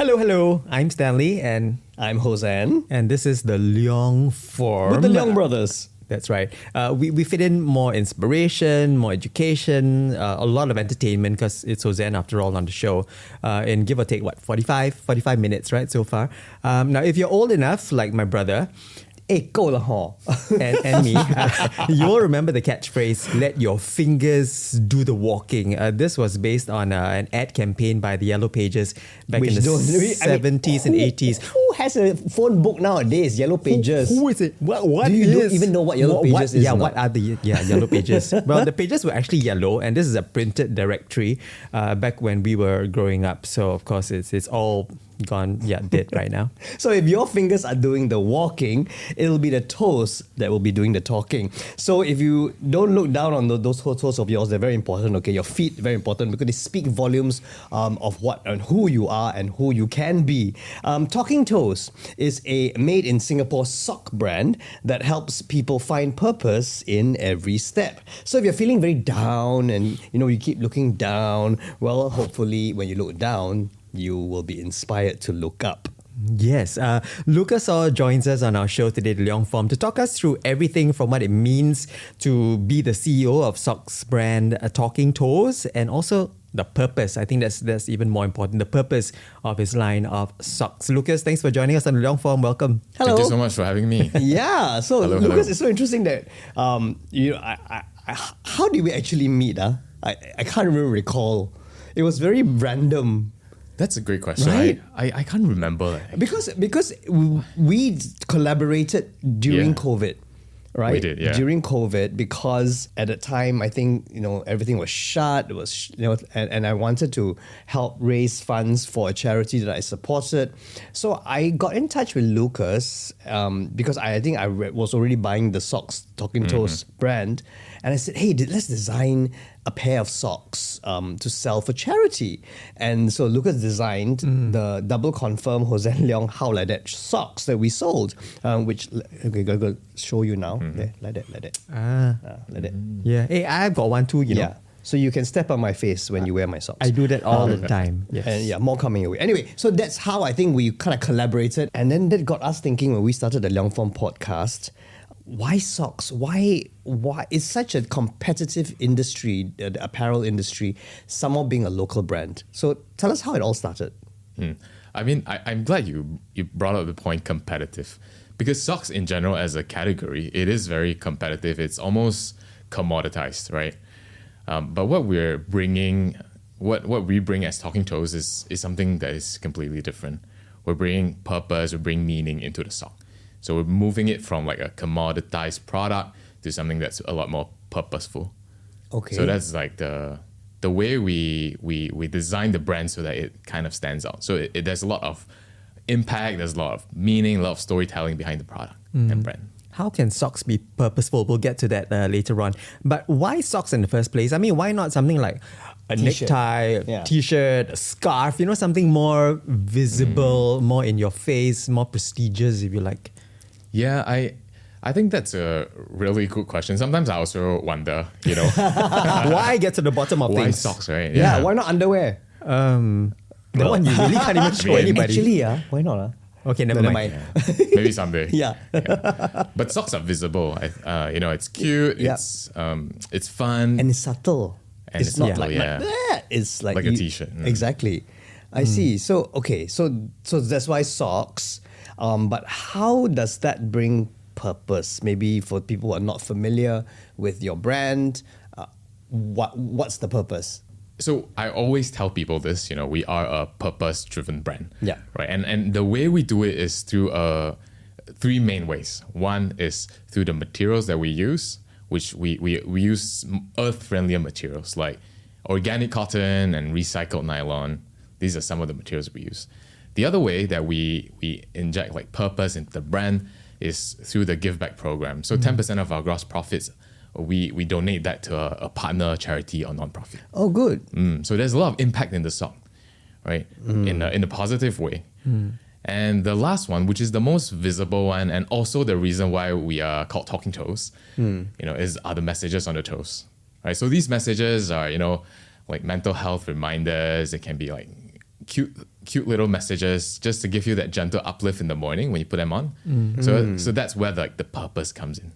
Hello. I'm Stanley, and I'm Hossan. this is the Leong Form. With the Leong brothers. That's right. We fit in more inspiration, more education, a lot of entertainment because it's Hossan after all on the show. And give or take, 45 minutes, right, so far. Now, if you're old enough, like my brother, 够了吼. and me, you'll remember the catchphrase, let your fingers do the walking. This was based on an ad campaign by the Yellow Pages back in the 70s and 80s. Who has a phone book nowadays? Yellow Pages. Who is it? What Do you even know what Yellow Pages is? Yeah, what are the Yellow Pages? Well, the pages were actually yellow, and this is a printed directory back when we were growing up. So, of course, it's all gone, dead right now. So if your fingers are doing the walking, it'll be the toes that will be doing the talking. So if you don't look down on those toes of yours, they're very important, okay? Your feet, very important because they speak volumes of what and who you are and who you can be. Talking Toes is a made in Singapore sock brand that helps people find purpose in every step. So if you're feeling very down and you keep looking down, well, hopefully when you look down, you will be inspired to look up. Yes, Lucas joins us on our show today, The Leong Form, to talk us through everything from what it means to be the CEO of socks brand Talking Toes, and also the purpose. I think that's even more important, the purpose of his line of socks. Lucas, thanks for joining us on The Leong Form. Welcome. Hello. Thank you so much for having me. Yeah, so Hello. Lucas, it's so interesting that how did we actually meet? I can't even recall. It was very random. That's a great question. Right? I can't remember. Because we collaborated during COVID, right? We did, yeah. During COVID, because at the time I think everything was shut. It was and I wanted to help raise funds for a charity that I supported. So I got in touch with Lucas because I think I was already buying the socks Talking Toes brand, and I said, hey, let's design a pair of socks to sell for charity. And so Lucas designed the double confirm Hossan Leong How Like That socks that we sold, which I'm going to show you now. There, like that. Like that. Yeah. Hey, I've got one too, Yeah. So you can step on my face when you wear my socks. I do that all the time. Yes. And more coming your way. Anyway, so that's how I think we kind of collaborated. And then that got us thinking when we started the Leong Form podcast, why socks? Why it's such a competitive industry, the apparel industry, somehow being a local brand. So tell us how it all started. I mean, I'm glad you brought up the point competitive, because socks in general as a category, it is very competitive. It's almost commoditized, right? But what we're bringing, what we bring as Talking Toes is something that is completely different. We're bringing purpose, we're bringing meaning into the sock. So we're moving it from like a commoditized product to something that's a lot more purposeful. Okay. So that's like the way we design the brand so that it kind of stands out. So there's a lot of impact, there's a lot of meaning, a lot of storytelling behind the product and brand. How can socks be purposeful? We'll get to that later on. But why socks in the first place? I mean, why not something like a T-shirt. necktie, t-shirt, a scarf, something more visible, more in your face, more prestigious, if you like? Yeah, I think that's a really good question. Sometimes I also wonder, Why get to the bottom of why things? socks, right? Yeah, why not underwear? That one you really can't even show anybody. Actually, why not? Okay, never mind. Maybe someday. Yeah. But socks are visible. It's cute. Yeah. It's fun. And it's subtle. And It's it's not subtle, like yeah. that. It's like Like a t-shirt. Exactly. I see. So that's why socks. But how does that bring purpose? Maybe for people who are not familiar with your brand, what's the purpose? So I always tell people this, we are a purpose-driven brand. Yeah. Right. And the way we do it is through three main ways. One is through the materials that we use, which we use earth-friendlier materials like organic cotton and recycled nylon. These are some of the materials we use. The other way that we inject like purpose into the brand is through the give back program. So 10% of our gross profits, we donate that to a partner charity or nonprofit. Oh, good. So there's a lot of impact in the sock, right? In a positive way. And the last one, which is the most visible one, and also the reason why we are called Talking Toes, are the messages on the toes, right? So these messages are, like mental health reminders. It can be like cute cute little messages just to give you that gentle uplift in the morning when you put them on. So that's where like the purpose comes in.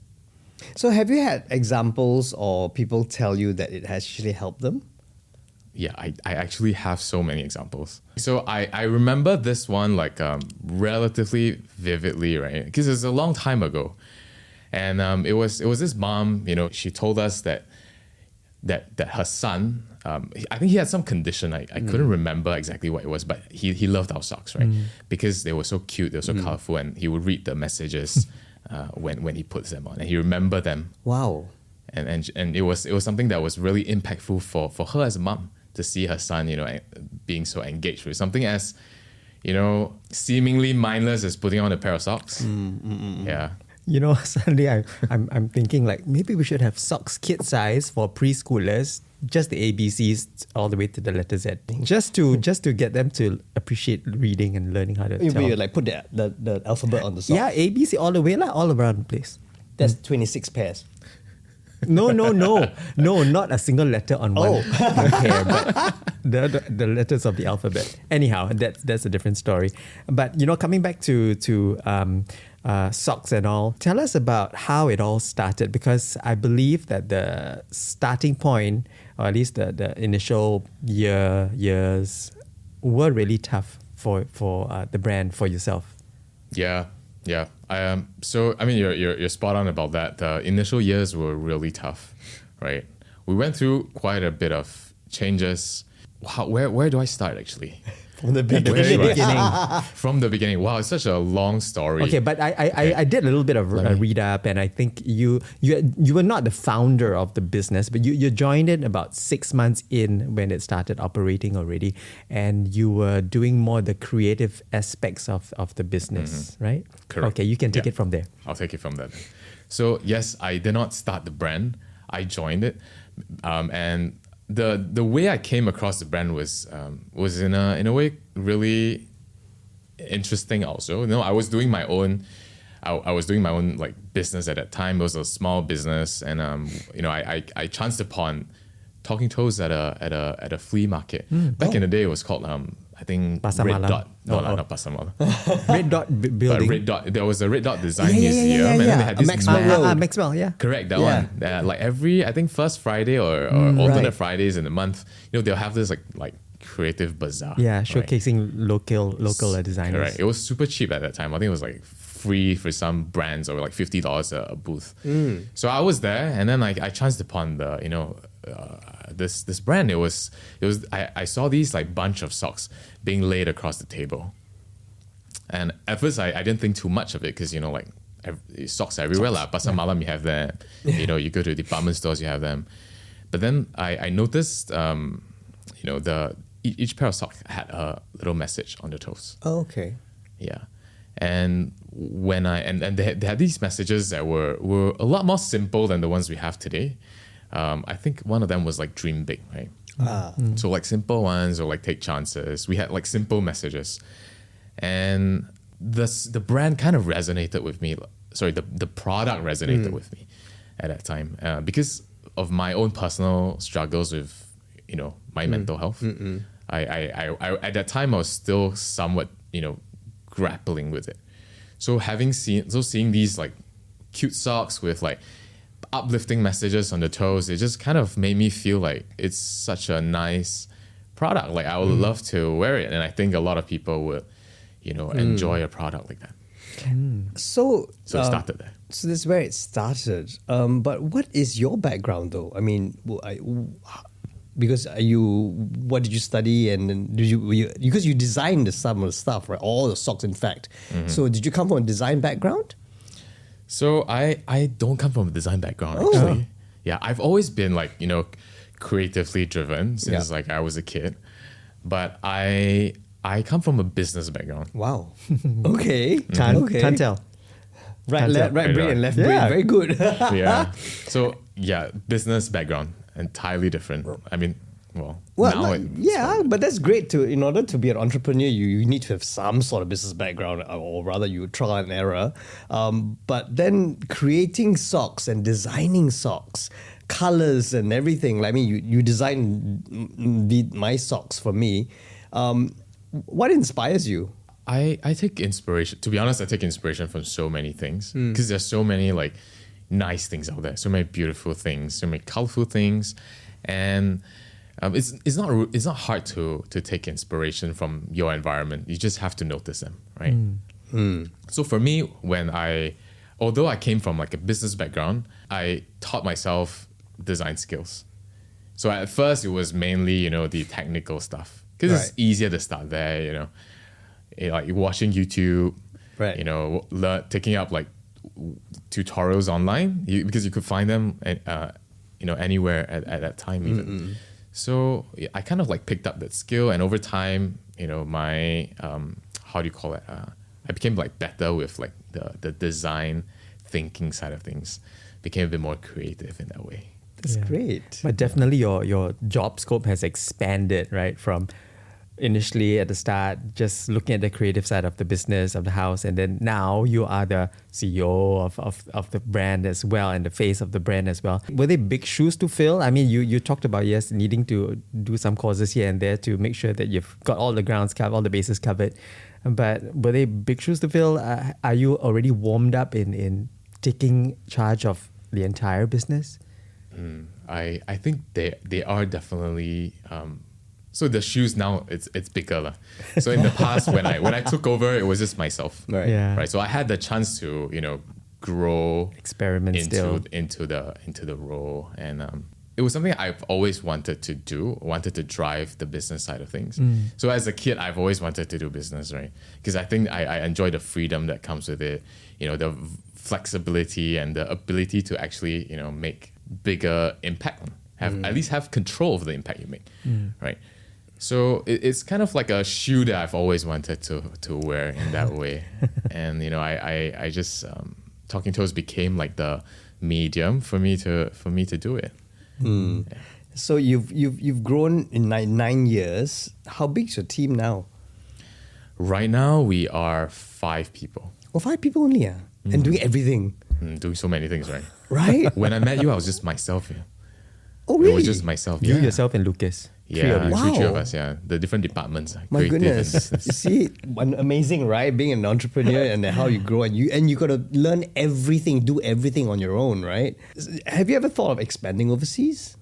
So have you had examples or people tell you that it has actually helped them? Yeah, I actually have so many examples. So I remember this one like relatively vividly, right? Because it's a long time ago. And it was this mom, you know, she told us that her son, I think he had some condition. I couldn't remember exactly what it was, but he loved our socks, right? Because they were so cute, they were so colorful, and he would read the messages when he puts them on, and he remembered them. Wow. And it was something that was really impactful for her as a mom to see her son, you know, being so engaged with something as, you know, seemingly mindless as putting on a pair of socks. Yeah. You know, suddenly I'm thinking like maybe we should have socks kid size for preschoolers, just the ABCs all the way to the letter Z, just to get them to appreciate reading and learning how to tell. You like put the alphabet on the sock. Yeah, ABC all the way, like all around the place. That's 26 pairs. No, not a single letter on one pair, but the letters of the alphabet. Anyhow, that's a different story. But you know, coming back to socks and all, tell us about how it all started, because I believe that the starting point, or at least the initial years, were really tough for the brand, for yourself. Yeah. So I mean, you're spot on about that. The initial years were really tough, right? We went through quite a bit of changes. Where do I start actually? From the At the beginning. very beginning. From the beginning. Wow, it's such a long story. Okay, but I did a little bit of a read up, and I think you were not the founder of the business, but you joined it about 6 months in when it started operating already, and you were doing more the creative aspects of the business, right? Correct. Okay, you can take Yeah. it from there. I'll take it from there. So yes, I did not start the brand. I joined it, and the way I came across the brand was in a way really interesting. Also, you know, I was doing my own. I was doing my own like business at that time. It was a small business, and you know, I chanced upon Talking Toes at a flea market. Back in the day, it was called I think Pasar Red Malam. Dot. No, not Pasar Malam. Red Dot But building. Red Dot. There was a Red Dot Design Yeah. Museum, and then they had this Maxwell Road. Maxwell, yeah. Correct, that Yeah. one. Like every, I think first Friday or alternate right. Fridays in the month, you know, they'll have this like creative bazaar. Yeah, right? showcasing local designers. Correct. It was super cheap at that time. I think it was like free for some brands, or like $50 a booth. So I was there, and then like I chanced upon the, you know, this brand. It was I saw these like bunch of socks being laid across the table, and at first I didn't think too much of it, because you know, like socks everywhere. Like Pasar Malam, you have them. You know, you go to department stores, you have them. But then I noticed, you know, each pair of socks had a little message on the toes. Oh, okay. Yeah. And when they had these messages that were a lot more simple than the ones we have today. I think one of them was like dream big, right? So like simple ones, or like take chances. We had like simple messages, and the brand kind of resonated with me. Sorry, the product resonated with me at that time, because of my own personal struggles with, you know, my mental health. I at that time I was still somewhat, you know, grappling with it. So seeing these like cute socks with like uplifting messages on the toes, it just kind of made me feel like it's such a nice product. Like I would love to wear it, and I think a lot of people would, you know, enjoy a product like that. So it started there. So this is where it started. But what is your background though? I mean, because what did you study, and then because you designed some of the stuff, right? All the socks, in fact. So did you come from a design background? So I don't come from a design background, actually. Yeah, I've always been like, you know, creatively driven since like I was a kid. But I come from a business background. Wow. Okay. Can't tell. Right brain and left brain. Yeah. Very good. Yeah. So yeah, business background, entirely different. I mean, but that's great too. In order to be an entrepreneur, you need to have some sort of business background, or rather you trial and error. But then creating socks and designing socks, colors and everything. Like, I mean, you design my socks for me. what inspires you? I take inspiration. To be honest, I take inspiration from so many things because there's so many like nice things out there, so many beautiful things, so many colorful things, and it's not hard to take inspiration from your environment. You just have to notice them, right? So for me, although I came from like a business background, I taught myself design skills. So at first it was mainly the technical stuff because it's easier to start there, like watching YouTube, right? Taking up like tutorials online because you could find them, anywhere at that time even. So I kind of like picked up that skill, and over time, my how do you call it? I became like better with like the design thinking side of things. Became a bit more creative in that way. That's great. But definitely your job scope has expanded, right? From initially at the start, just looking at the creative side of the business, of the house, and then now you are the CEO of the brand as well and the face of the brand as well. Were they big shoes to fill? I mean, you talked about, yes, needing to do some courses here and there to make sure that you've got all the grounds covered, all the bases covered. But were they big shoes to fill? Are you already warmed up in taking charge of the entire business? I think they are definitely. So the shoes now it's bigger lah. So in the past when I took over, it was just myself, Right. Yeah. right. So I had the chance to grow, Experiment still. into the role, and it was something I've always wanted to do. Wanted to drive the business side of things. So as a kid, I've always wanted to do business, right? Because I think I enjoy the freedom that comes with it. The flexibility and the ability to actually make bigger impact. At least have control of the impact you make, right? So it's kind of like a shoe that I've always wanted to wear in that way. And I just Talking Toes became like the medium for me to do it. Yeah. So you've grown in 9 years. How big's your team now? Right now we are 5 people. Oh, 5 people only, and doing everything. Doing so many things, right? Right? When I met you, I was just myself. Yeah. Oh, really? It was just myself. You, Yeah. yourself, and Lucas. Three of Yeah, you. Wow. three of us. Yeah, the different departments. My creative and goodness. business. You see, amazing, right? Being an entrepreneur and then how you grow, and you got to learn everything, do everything on your own, right? Have you ever thought of expanding overseas?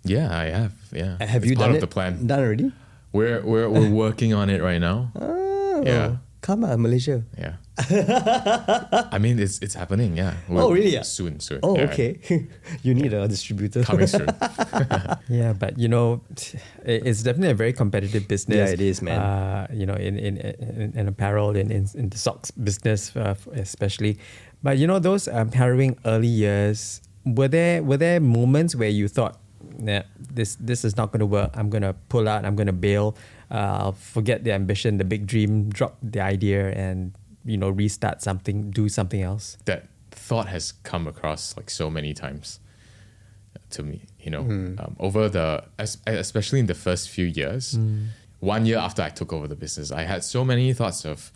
Yeah, I have. Yeah, Have It's you part done of it? the plan? Done already? We're working on it right now. Oh, Yeah. Come on, Malaysia. Yeah. I mean, it's happening. Yeah. Oh, really? Soon. Oh, Yeah. okay. You need a distributor. Coming soon. Yeah, but it's definitely a very competitive business. Yeah, it is, man. In apparel, in the socks business, especially. But those harrowing early years, were there moments where you thought, nah, this is not going to work. I'm going to pull out. I'm going to bail. I'll forget the ambition, the big dream, drop the idea, and restart something, do something else. That thought has come across like so many times to me. Especially in the first few years. 1 year after I took over the business, I had so many thoughts of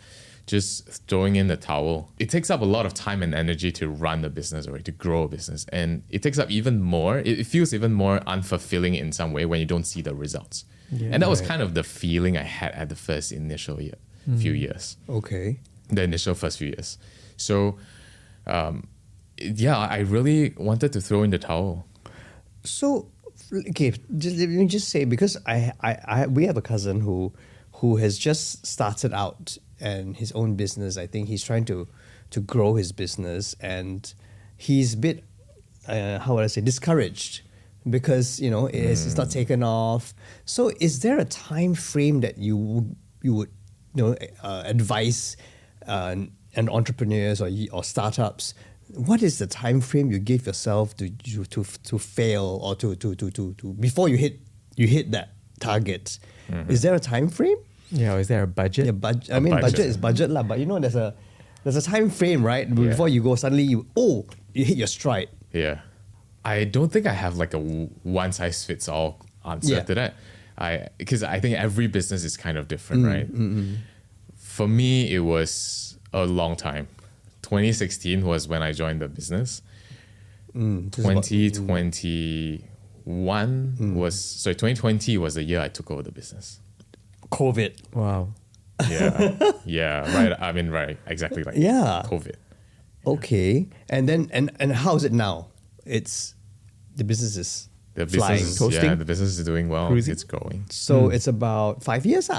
just throwing in the towel. It takes up a lot of time and energy to run a business or to grow a business. And it takes up even more, it feels even more unfulfilling in some way when you don't see the results. Yeah. And that was kind of the feeling I had at the first initial few years, Okay. the initial first few years. So, I really wanted to throw in the towel. So, okay, let me just say, because we have a cousin who has just started out and his own business. I think he's trying to grow his business, and he's a bit how would I say, discouraged because it's not taken off. So is there a time frame that you would advise and entrepreneurs or startups? What is the time frame you give yourself to fail or to before you hit that target? Is there a time frame? Yeah, is there a budget? Yeah, budget is budget lah. But there's a time frame, right? Before you go, suddenly you hit your stride. Yeah. I don't think I have like a one size fits all answer to that. Because I think every business is kind of different, right? For me, it was a long time. 2016 was when I joined the business. 2020 was the year I took over the business. COVID. Wow. Yeah, yeah, right. I mean, right, exactly like Yeah. COVID. Okay. And then and how is it now? It's the business is The flying. business, toasting, yeah, the business is doing well. cruising. It's growing. So it's about 5 years,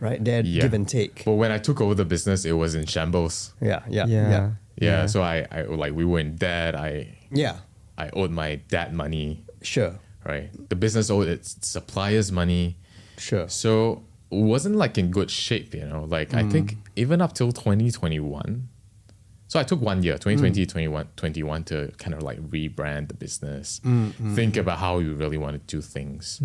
right? There, Yeah. give and take. But when I took over the business, it was in shambles. Yeah. Yeah, so I like we were in debt. Yeah. I owed my dad money, Sure. right? The business owed its suppliers money. Sure. So it wasn't like in good shape, you know. Like I think even up till 2021. So I took 1 year, 2020, 21 to kind of like rebrand the business, think about how we really want to do things.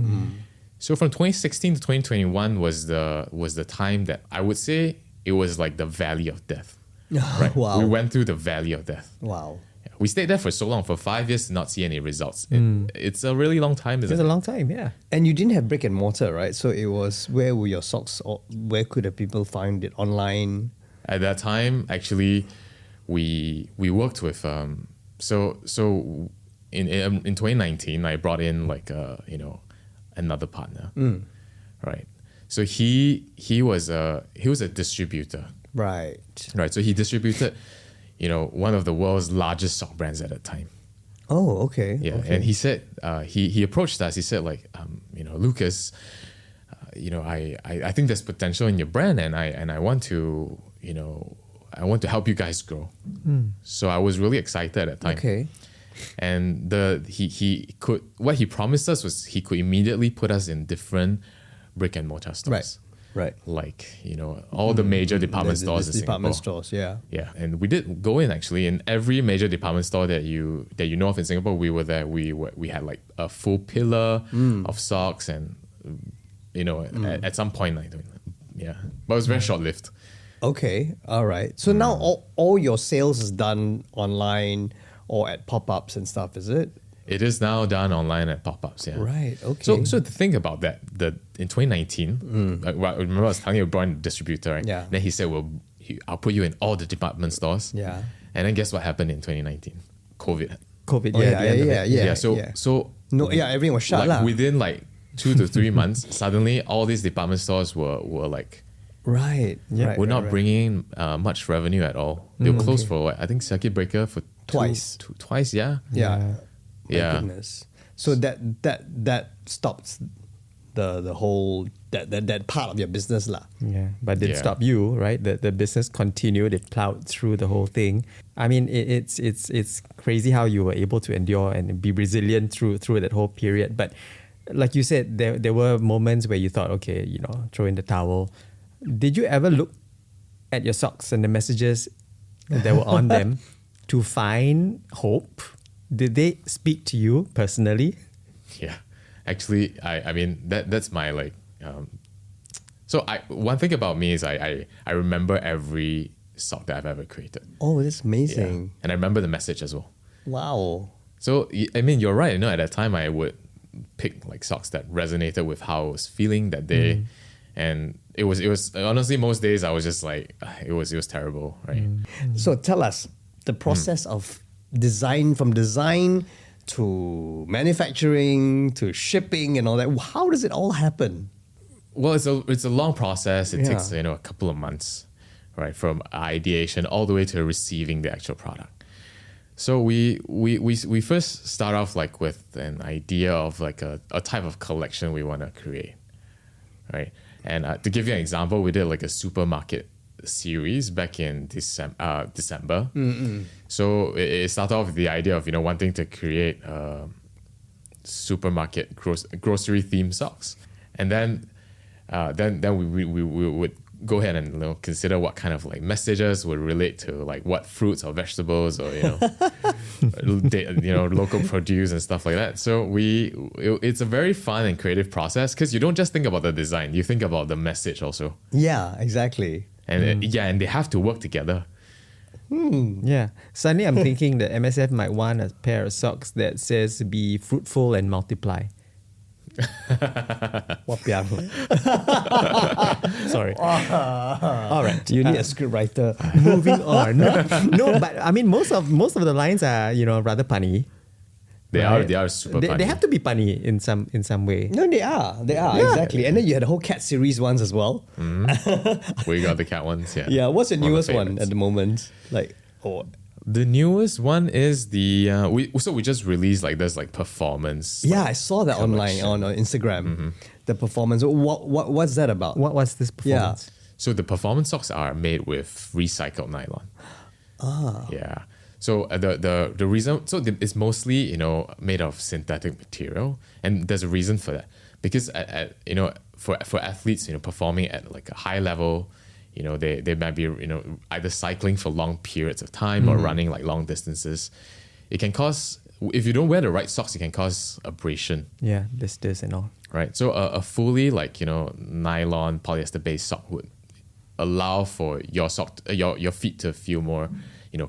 So from 2016 to 2021 was the time that I would say it was like the valley of death. Right? Wow. We went through the valley of death. Wow. We stayed there for so long, for 5 years to not see any results. It's a really long time, isn't It's a it? long time, yeah. And you didn't have brick and mortar, right? So it was, where were your socks, or where could the people find it? Online? At that time, actually, we worked with so in 2019 I brought in like another partner, right? So he was a distributor, Right. right? So he distributed one of the world's largest sock brands at that time. Oh, okay. Yeah, Okay. and he said he approached us. He said like Lucas, I think there's potential in your brand, and I want to I want to help you guys grow. So I was really excited at that time. Okay. And what he promised us was he could immediately put us in different brick and mortar stores. Right. Like, all the major department stores in department Singapore. stores, yeah. Yeah, and we did go in actually in every major department store that you know of in Singapore. We were there. We had like a full pillar of socks, and at some point, but it was very short lived. Okay, all right. So now all your sales is done online or at pop-ups and stuff, is it? It is now done online at pop-ups. Yeah. Right, okay. So to think about that, in 2019, I remember I was telling you about a distributor, right? Yeah. Then he said, "Well, I'll put you in all the department stores." Yeah. And then guess what happened in 2019? COVID. COVID, Oh, yeah, the end of it. Yeah. So No, yeah, everything was shut like lah. within like 2 to 3 months, suddenly all these department stores were like Right. Yeah. Right, were right, not right. bringing much revenue at all. They were closed for what? I think circuit breaker for Twice. twice, yeah. Yeah. My Yeah. goodness. So that stops the whole that part of your business lah. Yeah, but didn't Yeah. stop you, right? The business continued. It plowed through the whole thing. I mean, it's crazy how you were able to endure and be resilient through that whole period. But like you said, there were moments where you thought, okay, throw in the towel. Did you ever look at your socks and the messages that were on them to find hope? Did they speak to you personally? Yeah, actually, I mean that's my like. So one thing about me is I remember every sock that I've ever created. Oh, that's amazing. And I remember the message as well. Wow. So I mean, you're right. At that time, I would pick like socks that resonated with how I was feeling that day, and it was honestly most days I was just like it was terrible, right? So tell us the process of design to manufacturing to shipping and all that. How does it all happen? Well, it's a long process. It Yeah. takes a couple of months, right, from ideation all the way to receiving the actual product. So we first start off like with an idea of like a type of collection we want to create, right? And to give you an example, we did like a supermarket series back in December. So it started off with the idea of wanting to create supermarket grocery themed socks, and then we would go ahead and consider what kind of like messages would relate to like what fruits or vegetables or local produce and stuff like that. So it's a very fun and creative process because you don't just think about the design, you think about the message also, Yeah, exactly. and and they have to work together. Yeah. Suddenly I'm thinking that MSF might want a pair of socks that says be fruitful and multiply. Wapiang. Sorry. All right. You need a script writer. Moving on. No, but I mean most of the lines are, rather punny. They Right. are super They funny. have to be funny in some way. No, they are. They are, Yeah. exactly. And then you had the whole cat series ones as well. We got the cat ones. Yeah. Yeah, what's the One of newest my one favorites. at the moment? Like, oh, The newest one is the we just released like this like performance. yeah, I saw that online collection. on Instagram. The performance. What's that about? What was this performance? So the performance socks are made with recycled nylon. Yeah. So the reason it's mostly made of synthetic material, and there's a reason for that because at for athletes performing at like a high level, they might be either cycling for long periods of time or running like long distances. It can cause, if you don't wear the right socks, it can cause abrasion. Yeah, blisters and all. Right. So a fully like nylon polyester based sock would allow for your your feet to feel more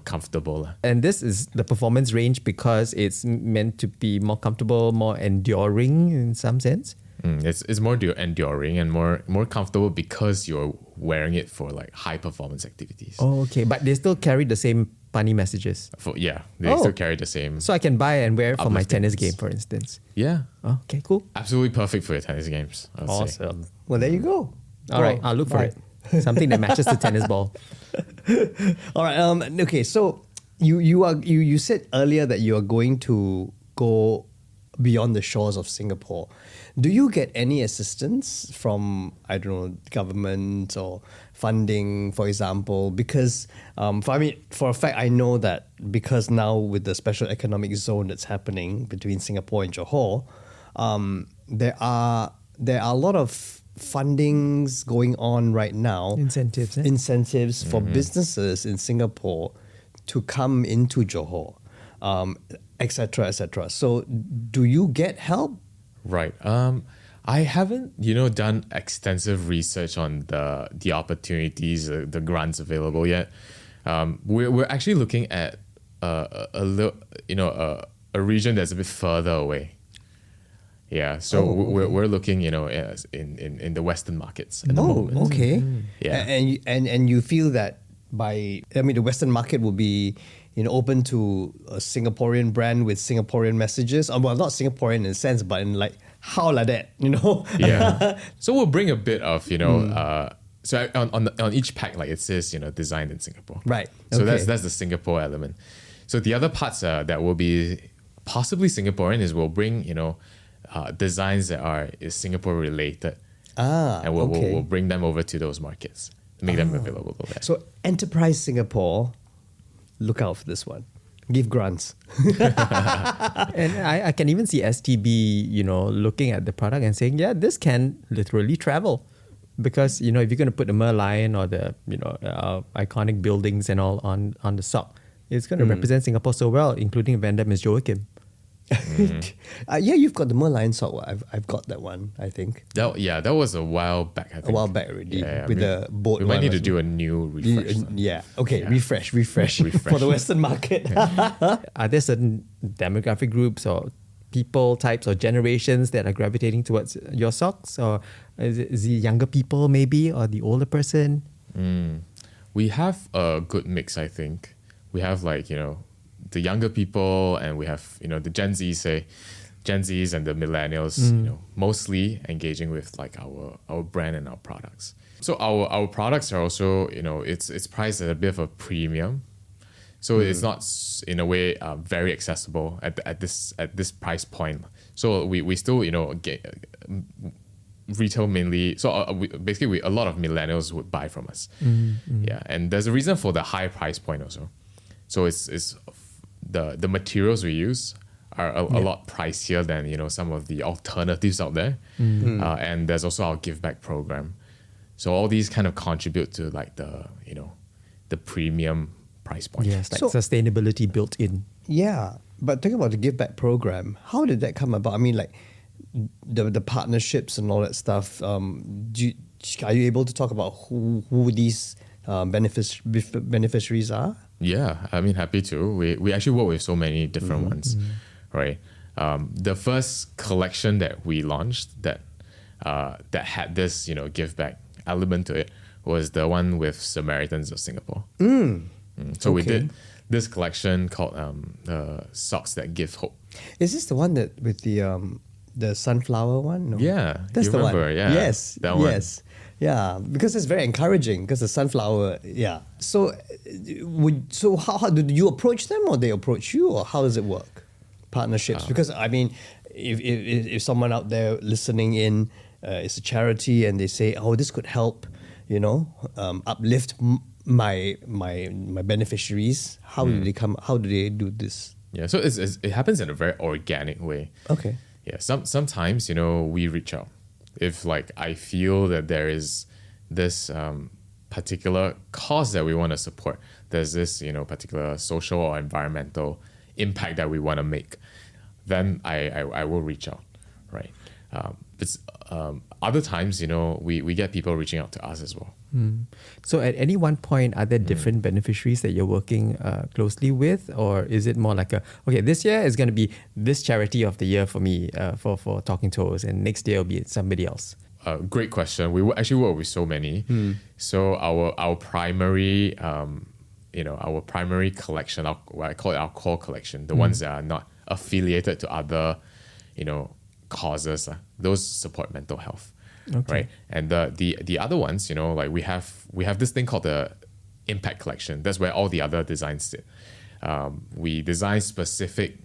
comfortable. And this is the performance range because it's meant to be more comfortable, more enduring in some sense. It's more enduring and more comfortable because you're wearing it for like high performance activities. Oh, okay. But they still carry the same funny messages. They still carry the same. So I can buy and wear for my Uplifting tennis ones. game, for instance. Yeah, Oh, okay, cool. absolutely perfect for your tennis games. I would say. Well, there you go. All right, I'll look for it. Something that matches the tennis ball. All right. Okay. So you said earlier that you are going to go beyond the shores of Singapore. Do you get any assistance from, I don't know, government or funding, for example? Because for a fact, I know that because now with the special economic zone that's happening between Singapore and Johor, there are a lot of fundings going on right now. Incentives, eh? Incentives for businesses in Singapore to come into Johor, etc., etc. So, do you get help? Right. I haven't, done extensive research on the opportunities, the grants available yet. We're actually looking at a region that's a bit further away. Yeah. So we're looking, in the Western markets at the moment. Okay. Yeah. And you feel that the Western market will be open to a Singaporean brand with Singaporean messages. Well, not Singaporean in a sense, but in like how like that, Yeah. So we'll bring a bit of, so on each pack, like it says, designed in Singapore. Right. So Okay. that's the Singapore element. So the other parts that will be possibly Singaporean is we'll bring, designs that is Singapore related. And we'll bring them over to those markets, make them available there. So Enterprise Singapore, look out for this one. Give grants. And I can even see STB, looking at the product and saying, yeah, this can literally travel. Because, if you're going to put the Merlion or the, iconic buildings and all on the sock, it's going to represent Singapore so well, including a vendor, Ms. Joachim. Yeah, you've got the Merlion sock. I've got that one, I think. That was a while back, I think. A while back already. Yeah, with the boat we might one need to as do a new refresh. Yeah. Okay. Refresh Refresh. for the Western market. Are there certain demographic groups or people types or generations that are gravitating towards your socks? Or is it the younger people maybe or the older person? We have a good mix, I think. We have the younger people, and we have the Gen Zs and the millennials, mostly engaging with like our brand and our products. So our products are also it's priced at a bit of a premium, so it's not in a way very accessible at this price point. So we still get retail mainly. So basically a lot of millennials would buy from us. Yeah, and there's a reason for the high price point also. So it's the materials we use are a lot pricier than some of the alternatives out there, and there's also our give back program. So all these kind of contribute to like the premium price point. Yes, like So- sustainability built in. Yeah, but talking about the give back program, how did that come about? I mean, like the partnerships and all that stuff. Are you able to talk about who these beneficiaries are? Yeah, I mean, happy to. We actually work with so many different ones, right? The first collection that we launched that had this give back element to it was the one with Samaritans of Singapore. So we Okay. did this collection called Socks That Give Hope. Is this the one that with the sunflower one? No. Yeah, That's you the remember, one. yeah, Yes. that one. Yes. Yeah, because it's very encouraging because the sunflower. Yeah. So, how do you approach them, or they approach you, or how does it work? Partnerships, because I mean, if someone out there listening in is a charity and they say, oh, this could help, uplift my beneficiaries. How do they come? How do they do this? Yeah, so it happens in a very organic way. Okay. Yeah, sometimes we reach out if like I feel that there is this particular cause that we want to support. There's this particular social or environmental impact that we want to make. Then I will reach out, right? But other times we get people reaching out to us as well. So at any one point, are there different beneficiaries that you're working closely with? Or is it more like this year is going to be this charity of the year for me, for Talking Toes, and next year will be somebody else? Great question. We actually work with so many. So our primary, our primary collection, what I call it our core collection, the ones that are not affiliated to other, causes, those support mental health. Okay. Right, and the other ones, like we have this thing called the impact collection. That's where all the other designs sit. We design specific,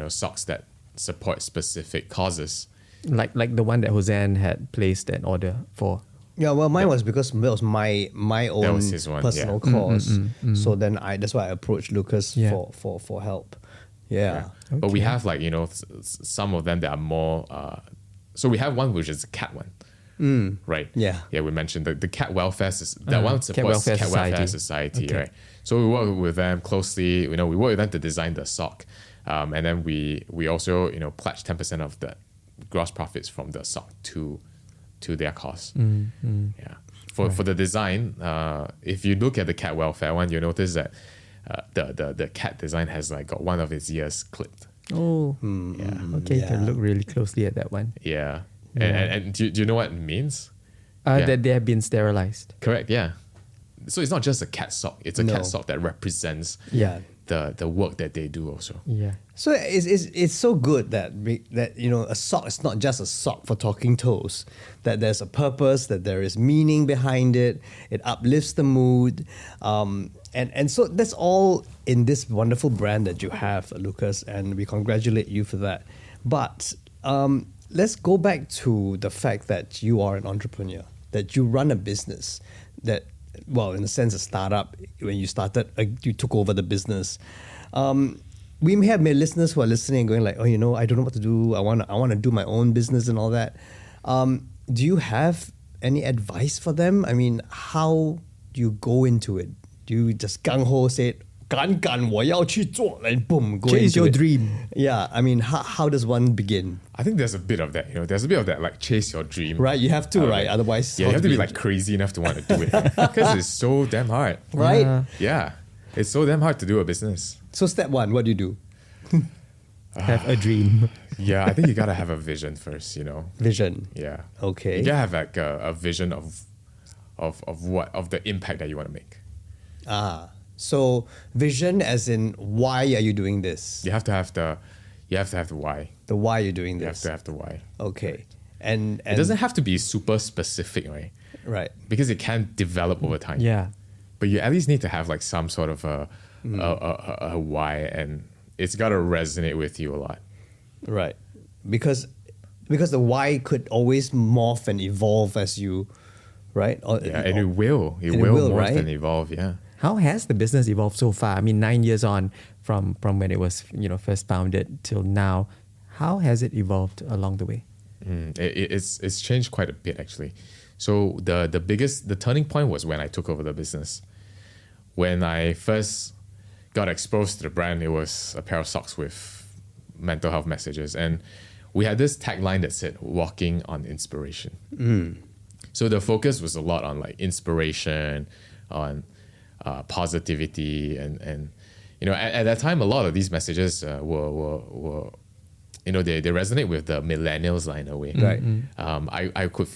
socks that support specific causes. Like the one that Hossan had placed an order for. Yeah, well, mine was because that was my own was his one, personal yeah. cause. So then that's why I approached Lucas Yeah. for help. Yeah. But we have some of them that are more. So we have one which is a cat one, right? Yeah. Yeah. We mentioned the cat welfare. That one Cat supports Welfare Cat Welfare Society. Society, Okay. right? So we work with them closely. We work with them to design the sock, and then we also pledge 10% of the gross profits from the sock to their cause. Yeah. For the design, if you look at the cat welfare one, you notice that the cat design has got one of its ears clipped. Oh, Yeah. okay. You can look really closely at that one. Yeah. And do you know what it means? That they have been sterilized. Correct, yeah. So it's not just a cat sock, it's a No. cat sock that represents Yeah. the work that they do also. Yeah. So it's so good that a sock is not just a sock for Talking Toes. That there's a purpose, that there is meaning behind it. It uplifts the mood, and so that's all in this wonderful brand that you have, Lucas, and we congratulate you for that. But let's go back to the fact that you are an entrepreneur, that you run a business that, well, in a sense, a startup. When you started, you took over the business. We may have listeners who are listening and going like, oh, I don't know what to do. I want to do my own business and all that. Do you have any advice for them? I mean, how do you go into it? Do you just gung ho say it? 敢我要去做, and boom, go Chase into your it? dream. Yeah, I mean, how does one begin? I think there's a bit of that, there's a bit of that like chase your dream. Right, you have to, element. right? Otherwise, Yeah, how you have to be do like crazy enough to want to do it because it's so damn hard. right. Yeah, it's so damn hard to do a business. So step one, what do you do? Have a dream. Yeah, I think you gotta have a vision first, Vision. Yeah. Okay. You gotta have like a vision of the impact that you want to make. So vision as in why are you doing this? You have to have the why. The why you're doing You have this. to have the why. Okay. And It doesn't have to be super specific, right? right. Because it can develop over time. Yeah. But you at least need to have like some sort of a why, and it's got to resonate with you a lot. Right. Because the why could always morph and evolve as you, right? Yeah, and it will. It And it will will, morph right? and evolve, yeah. How has the business evolved so far? I mean, 9 years on from when it was first founded till now. How has it evolved along the way? It's changed quite a bit actually. So the turning point was when I took over the business. When I first got exposed to the brand, it was apparel socks with mental health messages, and we had this tagline that said "Walking on Inspiration." So the focus was a lot on like inspiration, on positivity, and at that time a lot of these messages were they resonate with the millennials in a way. Right. I could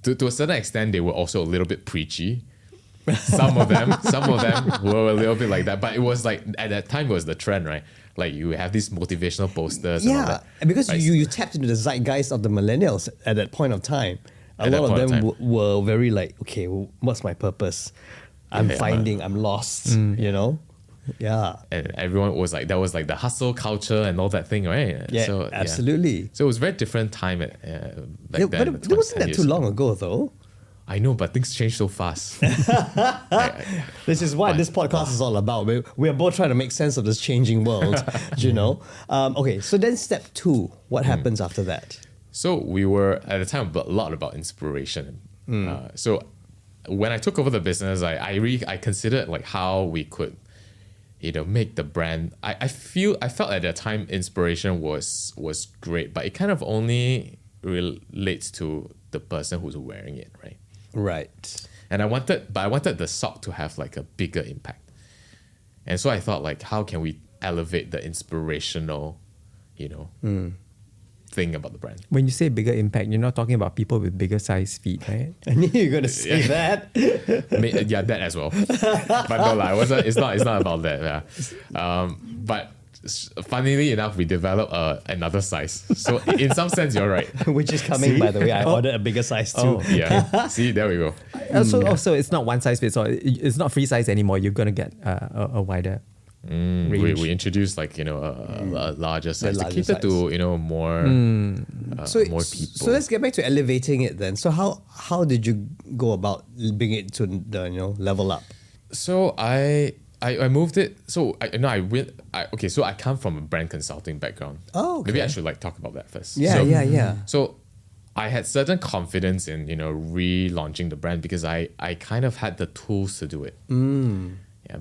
to a certain extent they were also a little bit preachy. Some of them were a little bit like that, but it was like at that time it was the trend, right? Like you have these motivational posters. And all Yeah, that. because Right. you tapped into the zeitgeist of the millennials at that point of time. A At that lot of point of them time. were very like, okay, what's my purpose? I'm I'm lost, you know? Yeah. And everyone was like, that was like the hustle culture and all that thing, right? Yeah, So, absolutely. So it was a very different time back Yeah, then. but it wasn't 10 that years too long ago. ago, though. I know, but things change so fast. This is what this podcast is all about. We are both trying to make sense of this changing world, you know? Okay, so then step 2, what happens after that? So we were at the time a lot about inspiration. So when I took over the business, I considered like how we could, make the brand. I felt at that time inspiration was great, but it kind of only relates to the person who's wearing it, right? Right. And I wanted the sock to have like a bigger impact. And so I thought like, how can we elevate the inspirational, thing about the brand? When you say bigger impact, you're not talking about people with bigger size feet, right? I knew you were going to say that. Yeah, that as well. But no, it's not about that. Yeah. But funnily enough, we developed another size. So in some sense, you're right. Which is coming, by the way. I ordered a bigger size too. Yeah. See, there we go. Also, it's not one size fits all. It's not free size anymore. You're gonna get a wider range. We introduced like a larger size to larger cater to more more people. So let's get back to elevating it then. So how did you go about bringing it to the level up? So I moved it. So I went. So I come from a brand consulting background. Oh, okay. Maybe I should talk about that first. Yeah, so, yeah. So I had certain confidence in relaunching the brand because I kind of had the tools to do it. Yeah.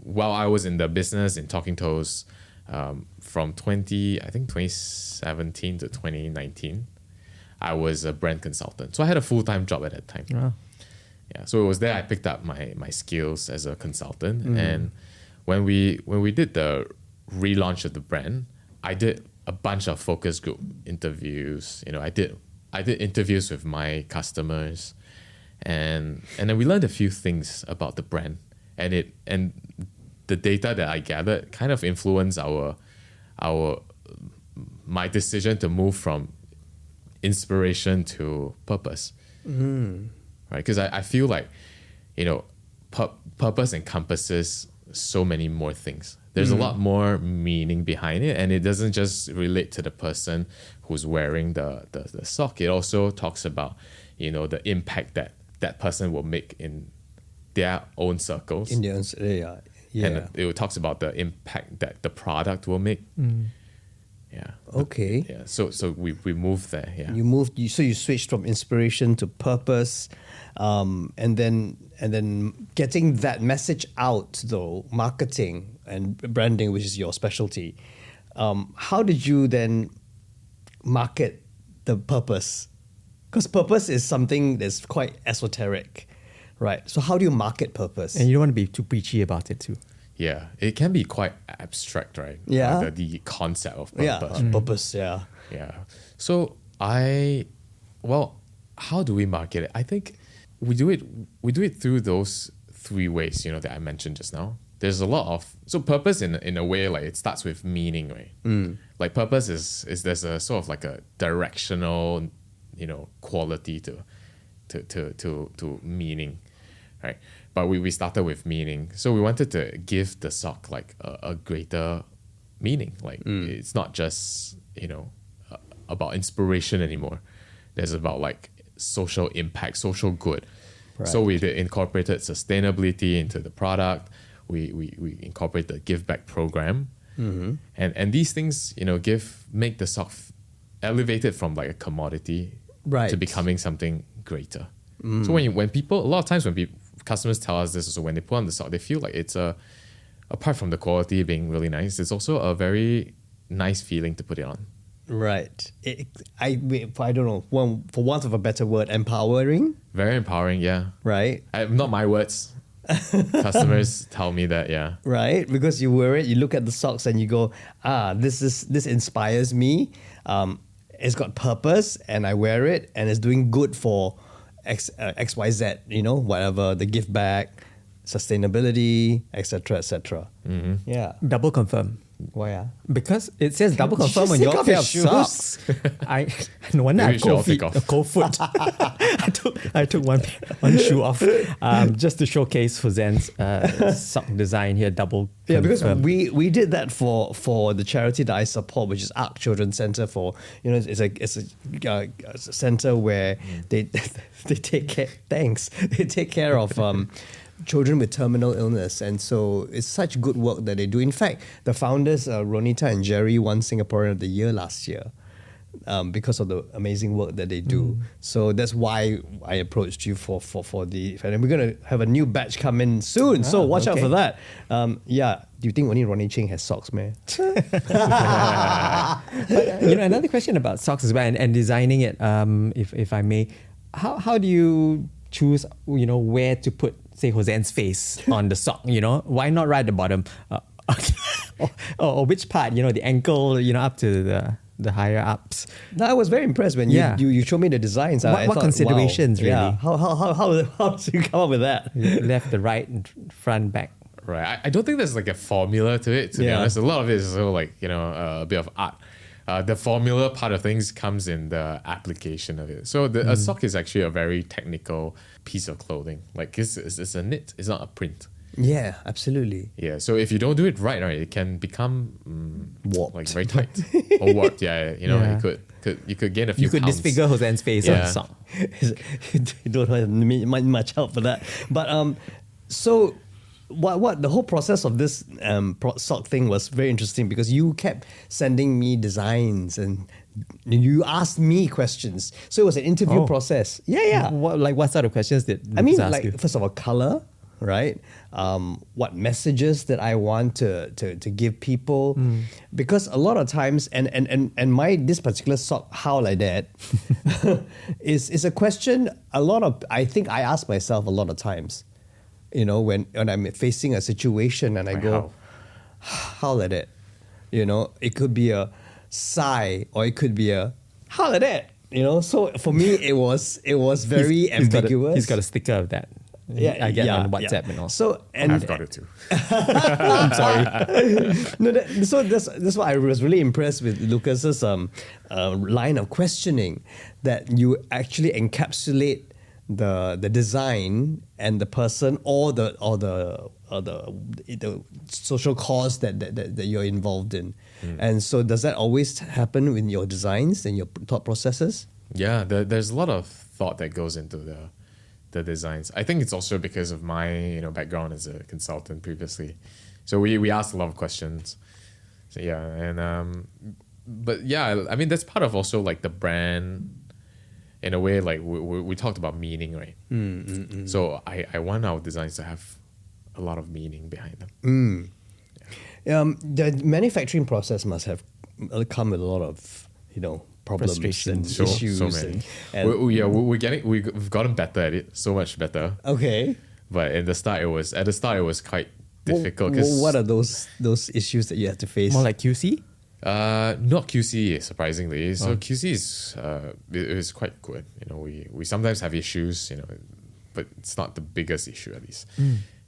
While I was in the business in Talking Toes, from 2017 to 2019, I was a brand consultant. So I had a full-time job at that time. Wow. Yeah, so it was there I picked up my skills as a consultant. And when we did the relaunch of the brand, I did a bunch of focus group interviews. I did interviews with my customers, and then we learned a few things about the brand, and the data that I gathered kind of influenced my decision to move from inspiration to purpose. Right, because I feel like, purpose encompasses so many more things. There's a lot more meaning behind it, and it doesn't just relate to the person who's wearing the sock. It also talks about, the impact that person will make in their own circles. Indians, yeah. And it talks about the impact that the product will make. Yeah. Okay. Yeah. So we moved there. Yeah. So you switched from inspiration to purpose, and then getting that message out though, marketing and branding, which is your specialty. How did you then market the purpose? Because purpose is something that's quite esoteric, right? So how do you market purpose? And you don't want to be too preachy about it too. Yeah, it can be quite abstract, right? Yeah. The concept of purpose. Purpose, yeah. Yeah. So how do we market it? I think we do it through those 3 ways, that I mentioned just now. There's a lot of purpose in a way, like it starts with meaning, right? Like purpose is there's a sort of like a directional, quality to meaning, right? But we started with meaning. So we wanted to give the sock like a greater meaning. Like it's not just, about inspiration anymore. There's about like social impact, social good. Right. So we incorporated sustainability into the product. We incorporate the give back program. And these things, make the sock elevated from like a commodity to becoming something greater. So when people, a lot of times when customers tell us this, so when they put on the sock, they feel like it's apart from the quality being really nice, it's also a very nice feeling to put it on. Right. I don't know, for want of a better word, empowering. Very empowering, yeah. Right. Not my words. Customers tell me that, yeah. Right, because you wear it, you look at the socks and you go, this inspires me. It's got purpose, and I wear it, and it's doing good for XYZ, whatever, the give back, sustainability, etc., etc. Yeah. Double confirm. Why? Because it says double Did you confirm on take your off pair your of shoes? socks. No wonder I Maybe we should all cold feet, take off. cold foot. I took one shoe off just to showcase Hossan's sock design here. Double. Yeah, because confirm. we did that for the charity that I support, which is Arc Children's Center. For it's a center where they take care. Thanks. They take care of children with terminal illness, and so it's such good work that they do. In fact, the founders Ronita and Jerry won Singaporean of the Year last year. Because of the amazing work that they do. So that's why I approached you for the event. And we're going to have a new batch come in soon. So watch out for that. Yeah. Do you think only Ronnie Ching has socks, man? Another question about socks as well and designing it, if I may. How do you choose, where to put, say, Hossan's face on the sock? Why not right at the bottom? Or which part? The ankle, up to the higher ups. No, I was very impressed when you showed me the designs. I What thought, considerations, wow, really? Yeah. How did you come up with that? Left, the right, front, back. Right. I don't think there's like a formula to it, to be honest. A lot of it is sort of like, a bit of art. The formula part of things comes in the application of it. So a sock is actually a very technical piece of clothing. Like it's a knit, it's not a print. Yeah, absolutely. Yeah, so if you don't do it right, it can become Warped. like very tight or warped. You could gain a few. You could pounds. disfigure Hossan's face on the sock. You don't have much help for that. But so what the whole process of this sock thing was very interesting because you kept sending me designs and you asked me questions. So it was an interview process. Yeah. What sort of questions did I mean, Lucas ask you? first of all, color, right? What messages that I want to give people, because a lot of times, and this particular sock, how like that, is a question. I think I ask myself a lot of times, when I'm facing a situation and I go, how like that, it could be a sigh or it could be a how like that, So for me, it was very ambiguous. He's got a sticker of that. I get on WhatsApp and all. So I've got it too. I'm sorry. So that's why I was really impressed with Lucas's line of questioning, that you actually encapsulate the design and the person or the social cause that you're involved in. And so does that always happen in your designs and your thought processes? Yeah, there's a lot of thought that goes into the designs. I think it's also because of my background as a consultant previously. So we asked a lot of questions. So yeah, and but yeah, I mean that's part of also like the brand. In a way, like we talked about meaning, right? So I want our designs to have a lot of meaning behind them. The manufacturing process must have come with a lot of problems and Frustrations. issues. So many. We've gotten better at it, so much better. Okay. But at the start it was quite difficult. What are those issues that you have to face? More like QC? Not QC, surprisingly. So QC is quite good. We sometimes have issues, but it's not the biggest issue at least.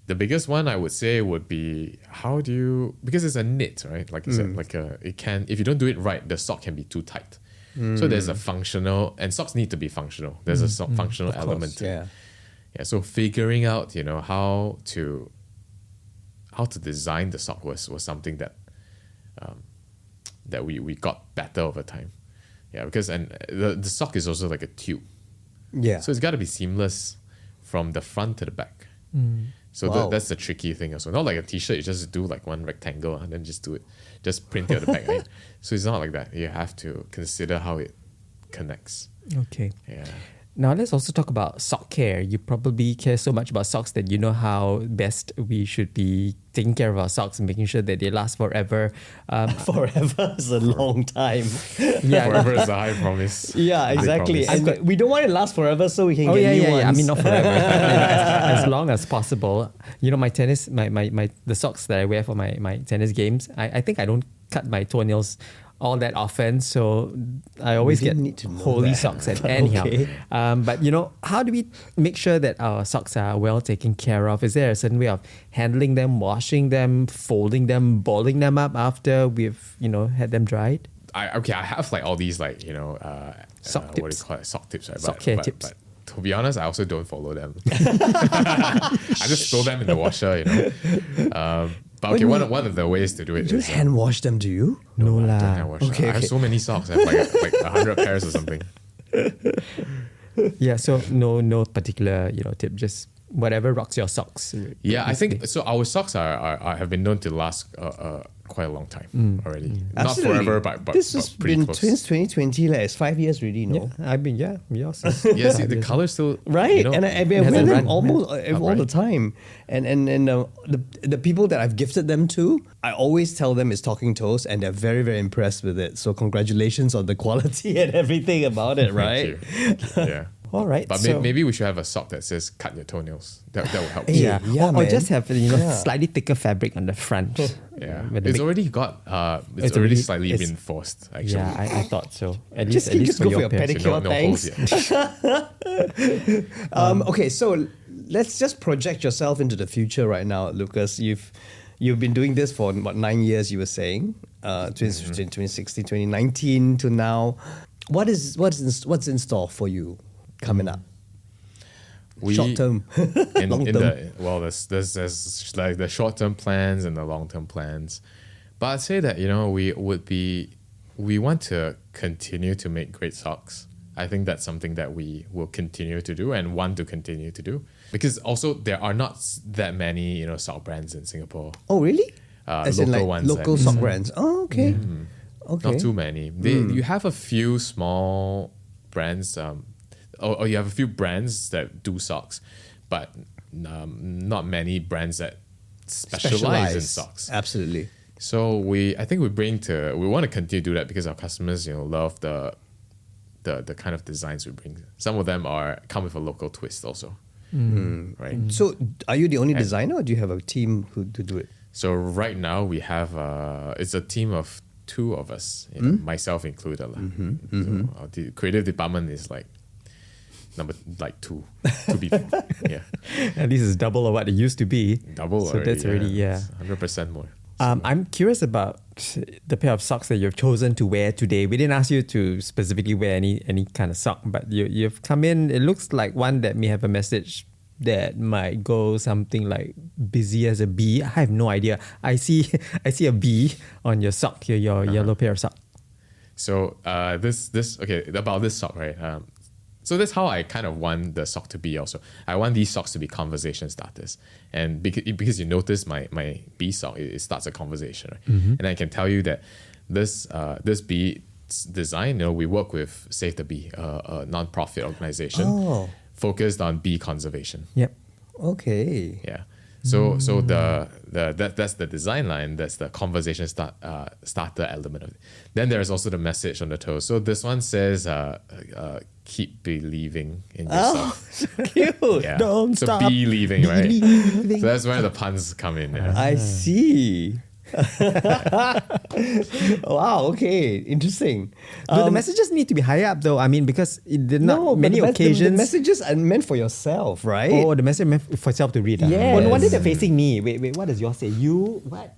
The biggest one I would say would be because it's a knit, right? Like you said, if you don't do it right, the sock can be too tight. So there's a functional, and socks need to be functional. There's a functional element to it. Yeah. So figuring out, how to design the sock was something that we got better over time. Yeah, because the sock is also like a tube. Yeah. So it's got to be seamless from the front to the back. So Wow. that's the tricky thing also. Not like a t-shirt, you just do like one rectangle and then just do it. Just print it at the back, right? So it's not like that. You have to consider how it connects. Okay. Yeah. Now let's also talk about sock care. You probably care so much about socks that you know how best we should be taking care of our socks and making sure that they last forever. Forever is a long time. Yeah. Forever is a high promise. Yeah, High exactly. promise. And we don't want it to last forever, so we can Oh get new ones. I mean, not forever. As long as possible. My tennis, the socks that I wear for my tennis games, I think I don't cut my toenails all that often, so I always We get didn't need to know holy that. socks and anyhow. Okay. But how do we make sure that our socks are well taken care of? Is there a certain way of handling them, washing them, folding them, balling them up after we've had them dried? I have like all these like Sock what do you tips. call it, sock tips, right? Sock care tips. But to be honest, I also don't follow them. I just throw them in the washer, But okay, one of the ways to do it You don't is hand wash them, do you? No I don't lah. hand wash. Okay, I have okay. so many socks. I have like 100 pairs or something. Yeah, so no particular tip, just whatever rocks your socks. Yeah, I think so. Our socks are have been known to last quite a long time already. Not Absolutely. forever, but this but has pretty been close. since 2020. Like, it's 5 years already, no? Yours is Yeah, see, the color still Right, and I wear hasn't them run. almost all the Right. time, and the people that I've gifted them to, I always tell them it's Talking Toes, and they're very, very impressed with it. So congratulations on the quality and everything about it, right? Thank you. Yeah. all right. But so, maybe we should have a sock that says "cut your toenails." That will help. yeah, Yeah, or man. just have Yeah. slightly thicker fabric on the front. Yeah, With the it's big- already got It's already already- slightly it's- reinforced. Actually, Yeah, I thought so. At Just least go for your pair. pedicure. no holes thanks. yet. Okay, so let's just project yourself into the future right now, Lucas. You've been doing this for what, 9 years? You were saying, 2016, 2019 to now. What's in store for you coming up? Short term, long term. There's like the short term plans and the long term plans, but I'd say that we want to continue to make great socks. I think that's something that we will continue to do and want to continue to do, because also there are not that many sock brands in Singapore. Oh, really? As in Local like ones, local at sock least. brands. Oh, okay. Okay. Not too many. You have a few small brands, or you have a few brands that do socks, but not many brands that specialize in socks. Absolutely. So I think we want to continue to do that because our customers love the kind of designs we bring. Some of them come with a local twist also, right? So, are you the only designer, or do you have a team who to do it? So right now we have it's a team of 2 of us, myself included. So the creative department is like number 2 people. Yeah, And this is double of what it used to be. double. So that's already 100% more. I'm curious about the pair of socks that you've chosen to wear today. We didn't ask you to specifically wear any kind of sock, but you've come in. It looks like one that may have a message that might go something like "busy as a bee." I have no idea. I see a bee on your sock here, your yellow pair of sock. So about this sock, right? So that's how I kind of want the sock to be also. I want these socks to be conversation starters. And because you notice my bee sock, it starts a conversation, right? And I can tell you that this bee design, we work with Save the Bee, a non-profit organization focused on bee conservation. Yep. Okay. Yeah. So that's the design line. That's the conversation starter element of it. Then there's also the message on the toe. So this one says, "Keep believing in yourself." So cute. Yeah. Don't so stop believing, right? believing. So that's where the puns come in. Yeah. I see. Wow. Okay. Interesting. Do the messages need to be higher up though? I mean, because there are not but many the occasions. messages are meant for yourself, right? Oh, the message meant for yourself to read. Yes. Oh, no wonder they're facing me. Wait, what does yours say? You, what?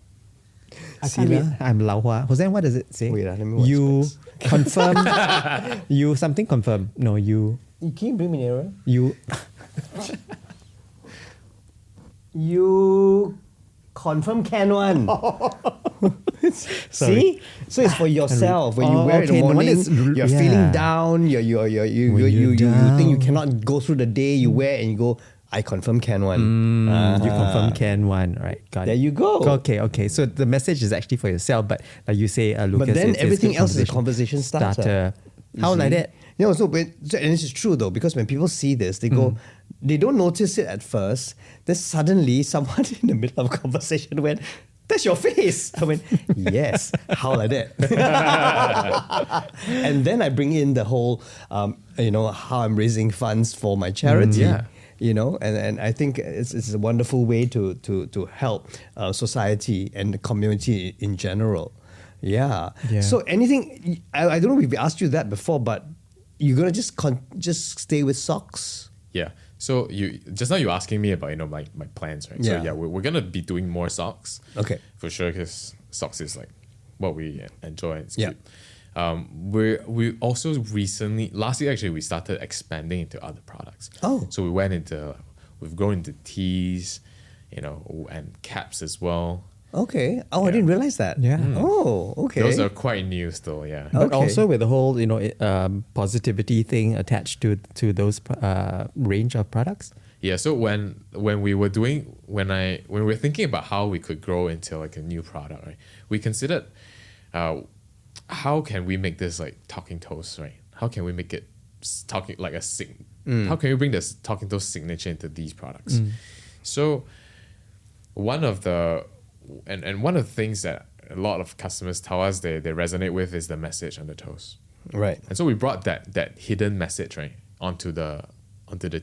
I See can't read. lah. I'm Lao Hua. Hossan, what does it say? Wait, let me watch You this. confirm. You something confirm. No, you. Can you bring me nearer? You. You confirm can one. Sorry. See? So it's for yourself. When you Oh, wear it in okay, the the one morning, that's you're yeah. feeling down, you think you down. cannot go through the day, you wear and you go, I confirm can one. You confirm can one, right? Got There it. you go. Okay. So the message is actually for yourself, but like you say, Lucas, But then it's everything good else is a conversation starter. You How see? like that? And this is true though, because when people see this, they go, they don't notice it at first. Then suddenly someone in the middle of a conversation went, "That's your face." I went, "Yes." How like that? And then I bring in the whole, how I'm raising funds for my charity. Yeah. And I think it's a wonderful way to help society and the community in general. Yeah. Yeah. So anything, I don't know if we asked you that before, but you're gonna just stay with socks? Yeah. So you just now you're asking me about my plans, right? Yeah. So yeah, we're gonna be doing more socks. Okay. For sure, because socks is like what we enjoy. It's Yeah. cute. We also recently last year actually we started expanding into other products. Oh. So we've grown into tees, and caps as well. Okay. Oh, I didn't realize that. Yeah. Oh, okay. Those are quite new still, yeah. But Okay. also with the whole, positivity thing attached to those range of products. Yeah, so when we were thinking about how we could grow into like a new product, right? We considered how can we make this like talking toast, right? How can we make it talking like a how can we bring this talking toast signature into these products? So one of the things that a lot of customers tell us they resonate with is the message on the toast. Right. And so we brought that hidden message, right, onto the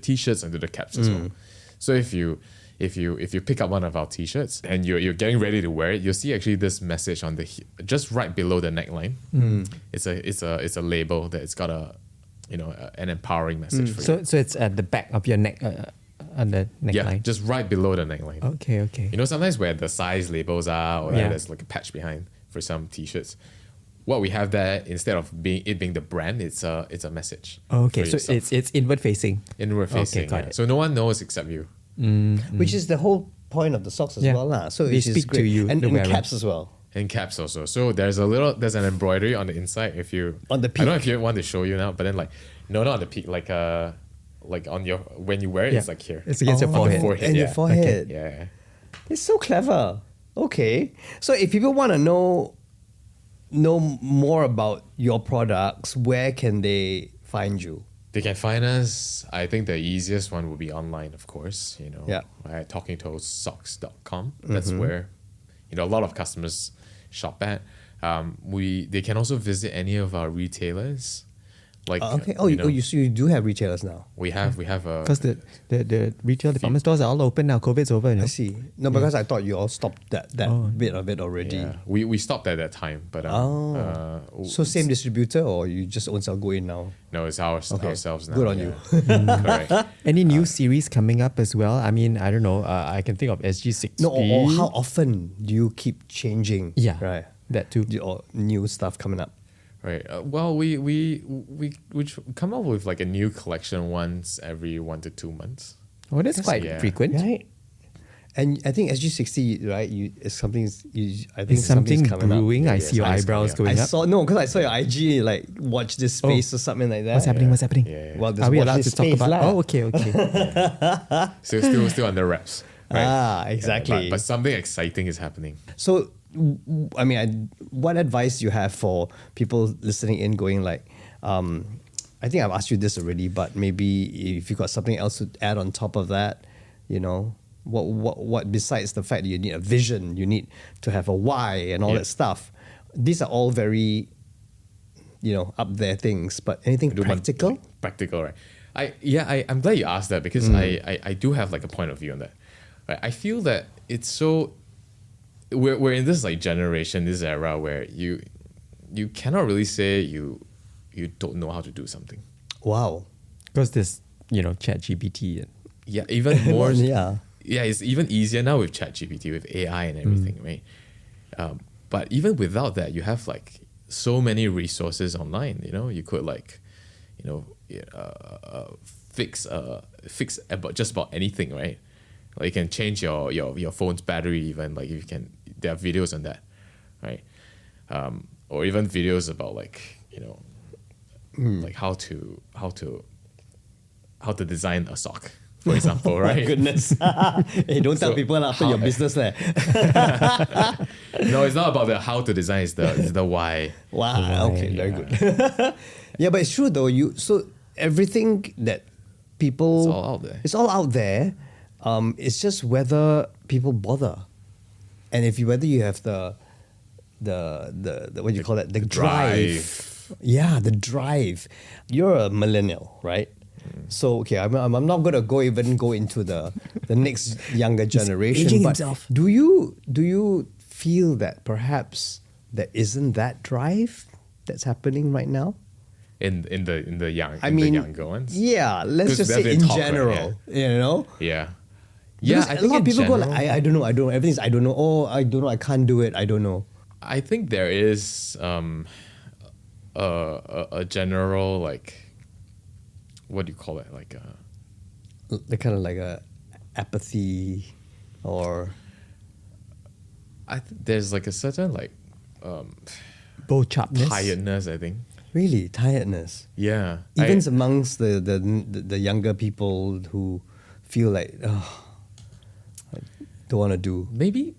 t-shirts, onto the caps as well. So if you pick up one of our t-shirts and you're getting ready to wear it, you'll see actually this message on just right below the neckline. It's a label that it's got an empowering message for you. So it's at the back of your neck, on the neckline. Yeah, just right below the neckline. Okay. Sometimes where the size labels are, or there's like a patch behind for some t-shirts. What we have there, instead of it being the brand, it's a message. Okay, for so yourself. it's inward facing. Inward facing. got Yeah. it. So no one knows except you. Which is the whole point of the socks as Yeah. well. lah. So They it's speak great. to you, And the in wearer. caps as well. And caps also. So there's an embroidery on the inside. If you On the I don't know peak. if you want to show you now, but then not on the peak, like on your when you wear it, it's like here. It's against your On the forehead. forehead. And yeah. your forehead. Yeah. It's so clever. Okay. So if people want to know more about your products, where can they find you? They can find us. I think the easiest one would be online, of course. Yeah. At talkingtoestsocks.com. That's where a lot of customers shop at. They can also visit any of our retailers. Like Okay. So you do have retailers now. we have a Because the retail department stores are all open now. COVID's over. I see. No, because I thought you all stopped that bit of it already. yeah. We stopped at that time, but So same distributor, or you just own go in now? no, it's ourselves now. Good on yeah. you. Correct. Any new series coming up as well? I mean, I don't know. I can think of SG60. No, or how often do you keep changing? Yeah, Right. that too. Or new stuff coming up. Right. Well, we come up with like a new collection once every 1 to 2 months. Oh, that's quite yeah. frequent. Right. And I think SG60, right? I think Is something something's coming brewing? up. I see your something's eyebrows coming up. going up. Because I saw your IG, like, watch this space or something like that. What's happening? What's happening? Yeah. Well, Are we watch allowed this to talk space about? lah. Oh, okay. So still under wraps. Right? Ah, exactly. But something exciting is happening. So, I mean, what advice do you have for people listening in going like, I think I've asked you this already, but maybe if you got something else to add on top of that, what besides the fact that you need a vision, you need to have a why and all Yeah. that stuff. These are all very, up there things, but anything practical? Practical, right? I'm glad you asked that because I do have like a point of view on that. Right? I feel that it's so we're in this like generation, this era where you cannot really say you don't know how to do something. Wow. Because there's, ChatGPT. Yeah, even more. Yeah. Yeah, it's even easier now with ChatGPT, with AI and everything, right? But even without that, you have like so many resources online. You could like, fix about just about anything, right? Like you can change your phone's battery even. Like there are videos on that, right? Or even videos about like like how to design a sock, for example, right? My goodness. Hey, don't tell people after your business there. No, it's not about the how to design. It's the why. Wow. Okay, very good. Yeah, but it's true though. So everything that people, It's all out there. It's all out there. It's just whether people bother, and whether you have the what do you call that? The drive. Yeah, the drive. You're a millennial, right? So okay, I'm not gonna go into the next younger generation. aging but himself. do you feel that perhaps there isn't that drive that's happening right now? in the young, I in mean, the younger ones. yeah, let's Because just say they in talk, right? general, you know? Yeah. Because I a think lot of in people go general, like, I don't know, everything's I don't know, oh, I don't know, I can't do it, I don't know. I think there is a general, like, what do you call it? Like They're kind of like a apathy or... there's like a certain like Bold-sharpness. tiredness, I think. Really, tiredness. Yeah. Even amongst the younger people who feel like, oh, I don't want to do. maybe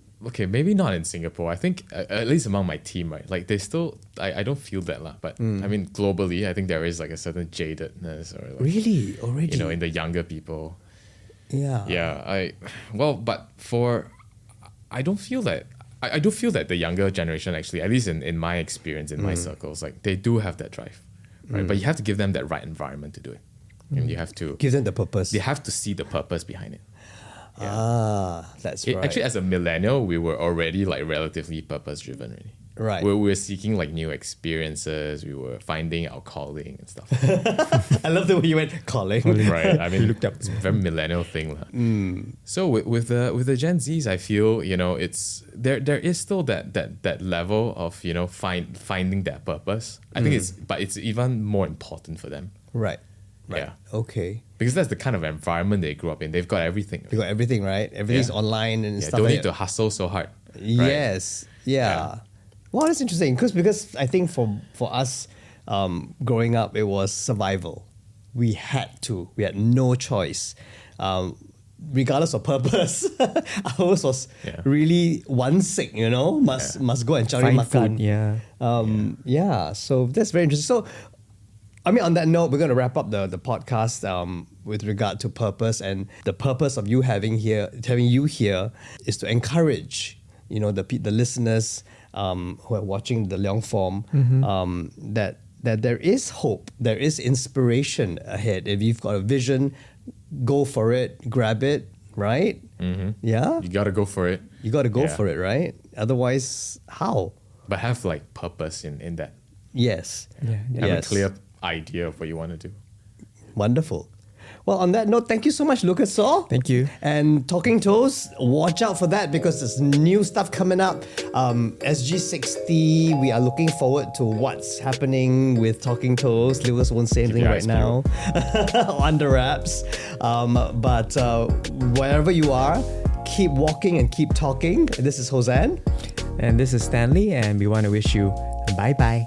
not in Singapore. I think at least among my team, right? Like they still, I don't feel that lah. But I mean, globally, I think there is like a certain jadedness or like, Really? Already? you know, in the younger people. Yeah. Yeah. I don't feel that. I do feel that the younger generation actually, at least in my experience, in my circles, like they do have that drive, right? But you have to give them that right environment to do it. And you have to Give them the purpose. they have to see the purpose behind it. That's right. Actually, as a millennial, we were already like relatively purpose driven, really. Right. We were seeking like new experiences. We were finding our calling and stuff. I love the way you went calling. Right. I mean, it's a very millennial thing, lah. So with the Gen Zs, I feel, you know, it's there is still that level of, you know, finding that purpose. I think it's even more important for them. Right. Yeah. Okay. Because that's the kind of environment they grew up in. They've got everything. You got everything, right? Everything's Yeah. online and Yeah, stuff don't like need to hustle so hard. Right? Yes. Yeah. Well, that's interesting because I think for us growing up, it was survival. We had no choice. Regardless of purpose, ours was really one sick, you know, must go and cari Find makan. food, Yeah. So that's very interesting. So, I mean, on that note, we're going to wrap up the podcast with regard to purpose, and the purpose of having you here is to encourage, you know, the listeners who are watching the long form that there is hope, there is inspiration ahead. If you've got a vision, go for it, grab it, right? Yeah, You gotta go for it. you got to go Yeah. for it, right? Otherwise, how? But have like purpose in that. Yes. Have a clear idea of what you want to do. Wonderful. Well, on that note, thank you so much, Lucas Saw. Thank you. And Talking Toes, watch out for that because there's new stuff coming up. SG60, we are looking forward to what's happening with Talking Toes. Lucas won't say anything your right eyes now. Under wraps. But wherever you are, keep walking and keep talking. This is Hossan. And this is Stanley, and we want to wish you bye-bye.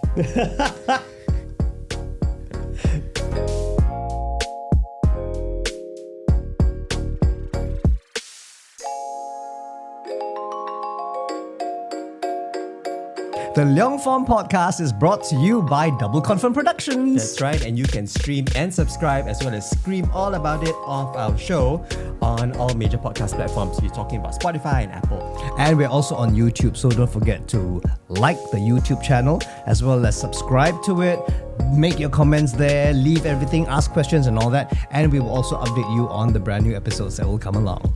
The Leong Form Podcast is brought to you by Double Confirm Productions. That's right, and you can stream and subscribe as well as scream all about it of our show on all major podcast platforms. We're talking about Spotify and Apple. And we're also on YouTube, so don't forget to like the YouTube channel as well as subscribe to it. Make your comments there, leave everything, ask questions and all that. And we will also update you on the brand new episodes that will come along.